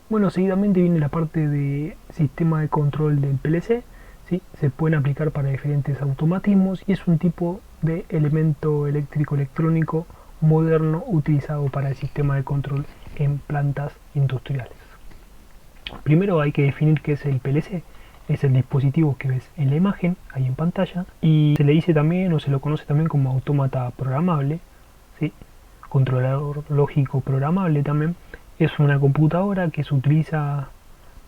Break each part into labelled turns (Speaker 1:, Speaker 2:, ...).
Speaker 1: Bueno, seguidamente viene la parte de sistema de control del PLC. ¿Sí? Se pueden aplicar para diferentes automatismos y es un tipo de elemento eléctrico electrónico moderno utilizado para el sistema de control en plantas industriales. Primero hay que definir qué es el PLC. Es el dispositivo que ves en la imagen, ahí en pantalla, y se le dice también o se lo conoce también como autómata programable, ¿sí? Controlador lógico programable también. Es una computadora que se utiliza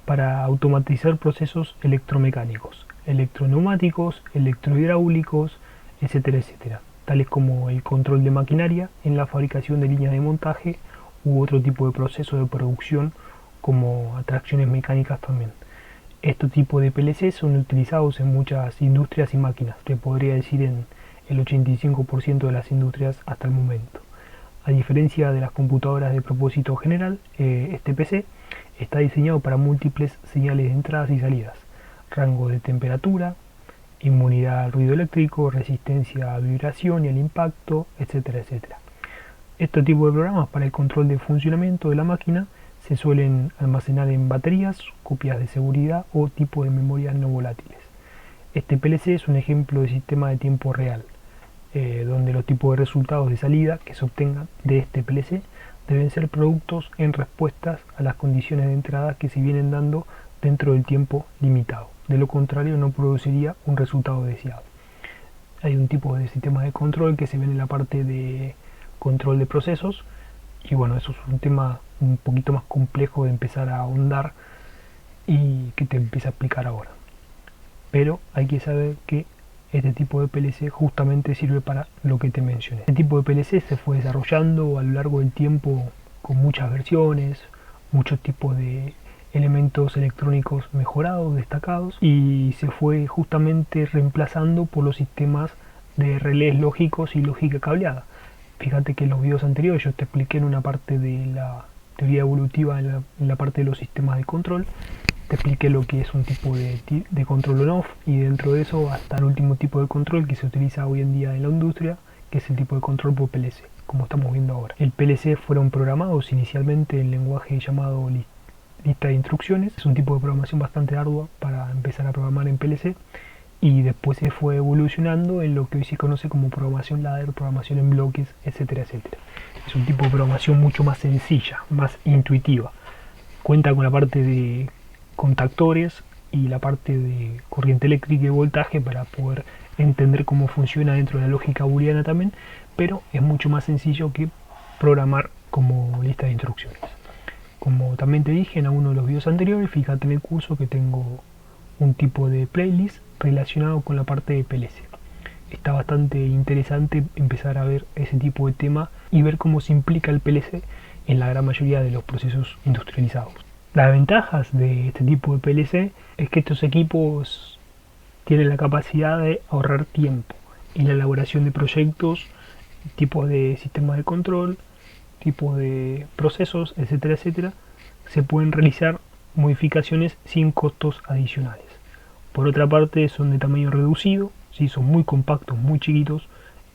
Speaker 1: para automatizar procesos electromecánicos, electroneumáticos, electrohidráulicos, etcétera, etcétera, tales como el control de maquinaria en la fabricación de líneas de montaje u otro tipo de proceso de producción como atracciones mecánicas también. Este tipo de PLC son utilizados en muchas industrias y máquinas, te podría decir en el 85% de las industrias hasta el momento. A diferencia de las computadoras de propósito general, este PC está diseñado para múltiples señales de entradas y salidas, rango de temperatura, inmunidad al ruido eléctrico, resistencia a vibración y al impacto, etcétera, etcétera. Este tipo de programas para el control de funcionamiento de la máquina se suelen almacenar en baterías, copias de seguridad o tipo de memorias no volátiles. Este PLC es un ejemplo de sistema de tiempo real, donde los tipos de resultados de salida que se obtengan de este PLC deben ser productos en respuestas a las condiciones de entrada que se vienen dando dentro del tiempo limitado. De lo contrario no produciría un resultado deseado. Hay un tipo de sistema de control que se ve en la parte de control de procesos y bueno, eso es un tema un poquito más complejo de empezar a ahondar y que te empieza a explicar ahora. Pero hay que saber que este tipo de PLC justamente sirve para lo que te mencioné. Este tipo de PLC se fue desarrollando a lo largo del tiempo con muchas versiones, muchos tipos de elementos electrónicos mejorados, destacados, y se fue justamente reemplazando por los sistemas de relés lógicos y lógica cableada. Fíjate que en los videos anteriores yo te expliqué en una parte de la teoría evolutiva, en la parte de los sistemas de control, te expliqué lo que es un tipo de control on-off y dentro de eso hasta el último tipo de control que se utiliza hoy en día en la industria, que es el tipo de control por PLC, como estamos viendo ahora. El PLC fueron programados inicialmente en lenguaje llamado lista de instrucciones, es un tipo de programación bastante ardua para empezar a programar en PLC, y después se fue evolucionando en lo que hoy se conoce como programación ladder, programación en bloques, etcétera, etcétera. Es un tipo de programación mucho más sencilla, más intuitiva. Cuenta con la parte de contactores y la parte de corriente eléctrica y voltaje para poder entender cómo funciona dentro de la lógica booleana también, pero es mucho más sencillo que programar como lista de instrucciones. Como también te dije en alguno de los videos anteriores, fíjate en el curso que tengo un tipo de playlist relacionado con la parte de PLC. Está bastante interesante empezar a ver ese tipo de tema y ver cómo se implica el PLC en la gran mayoría de los procesos industrializados. Las ventajas de este tipo de PLC es que estos equipos tienen la capacidad de ahorrar tiempo en la elaboración de proyectos, tipos de sistemas de control, tipos de procesos, etcétera, etcétera. Se pueden realizar modificaciones sin costos adicionales. Por otra parte, son de tamaño reducido, ¿sí? Son muy compactos, muy chiquitos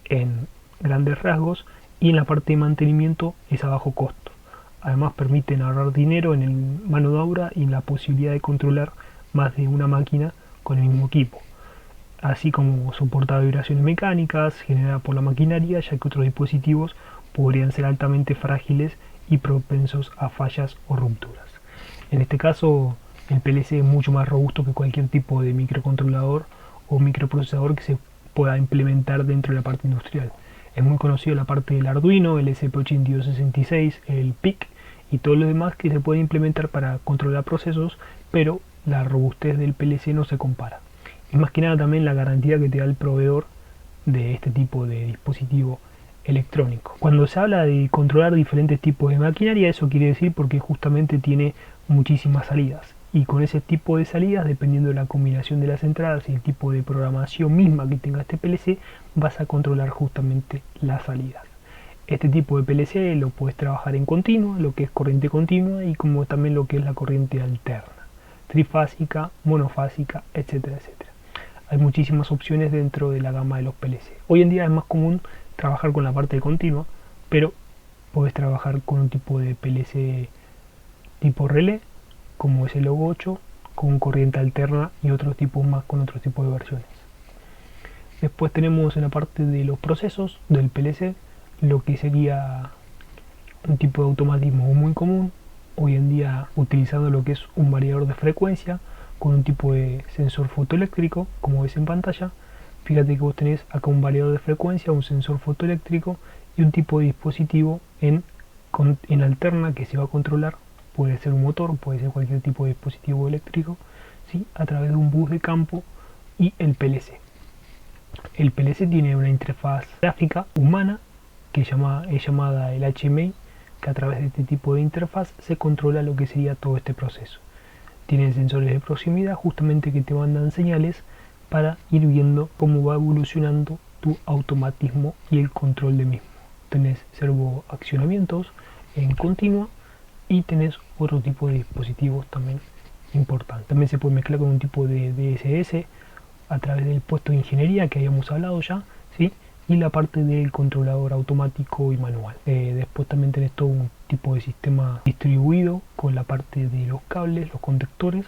Speaker 1: en grandes rasgos, y en la parte de mantenimiento es a bajo costo. Además permiten ahorrar dinero en el mano de obra y en la posibilidad de controlar más de una máquina con el mismo equipo, así como soportar vibraciones mecánicas generadas por la maquinaria, ya que otros dispositivos podrían ser altamente frágiles y propensos a fallas o rupturas. En este caso, el PLC es mucho más robusto que cualquier tipo de microcontrolador o microprocesador que se pueda implementar dentro de la parte industrial. Es muy conocido la parte del Arduino, el SP8266, el PIC y todo lo demás que se puede implementar para controlar procesos, pero la robustez del PLC no se compara. Y más que nada también la garantía que te da el proveedor de este tipo de dispositivo electrónico. Cuando se habla de controlar diferentes tipos de maquinaria, eso quiere decir porque justamente tiene muchísimas salidas, y con ese tipo de salidas, dependiendo de la combinación de las entradas y el tipo de programación misma que tenga este PLC, vas a controlar justamente las salidas. Este tipo de PLC lo puedes trabajar en continua, lo que es corriente continua, y como también lo que es la corriente alterna, trifásica, monofásica, etcétera, etcétera. Hay muchísimas opciones dentro de la gama de los PLC. Hoy en día es más común trabajar con la parte de continua, pero puedes trabajar con un tipo de PLC tipo relé como es el Logo 8, con corriente alterna y otros tipos más con otros tipos de versiones. Después tenemos en la parte de los procesos del PLC lo que sería un tipo de automatismo muy común hoy en día, utilizando lo que es un variador de frecuencia con un tipo de sensor fotoeléctrico, como ves en pantalla. Fíjate que vos tenés acá un variador de frecuencia, un sensor fotoeléctrico y un tipo de dispositivo en alterna que se va a controlar. Puede ser un motor, puede ser cualquier tipo de dispositivo eléctrico, ¿sí? A través de un bus de campo y el PLC. El PLC tiene una interfaz gráfica humana que es llamada el HMI, que a través de este tipo de interfaz se controla lo que sería todo este proceso. Tienen sensores de proximidad justamente que te mandan señales para ir viendo cómo va evolucionando tu automatismo y el control de mismo. Tenés servoaccionamientos en continua y tenés otro tipo de dispositivos también importantes. También se puede mezclar con un tipo de DSS a través del puesto de ingeniería que habíamos hablado ya, ¿sí? Y la parte del controlador automático y manual. Después también tenés todo un tipo de sistema distribuido con la parte de los cables, los conductores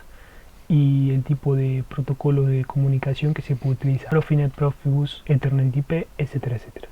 Speaker 1: y el tipo de protocolo de comunicación que se puede utilizar: Profinet, Profibus, Ethernet IP, etcétera, etcétera.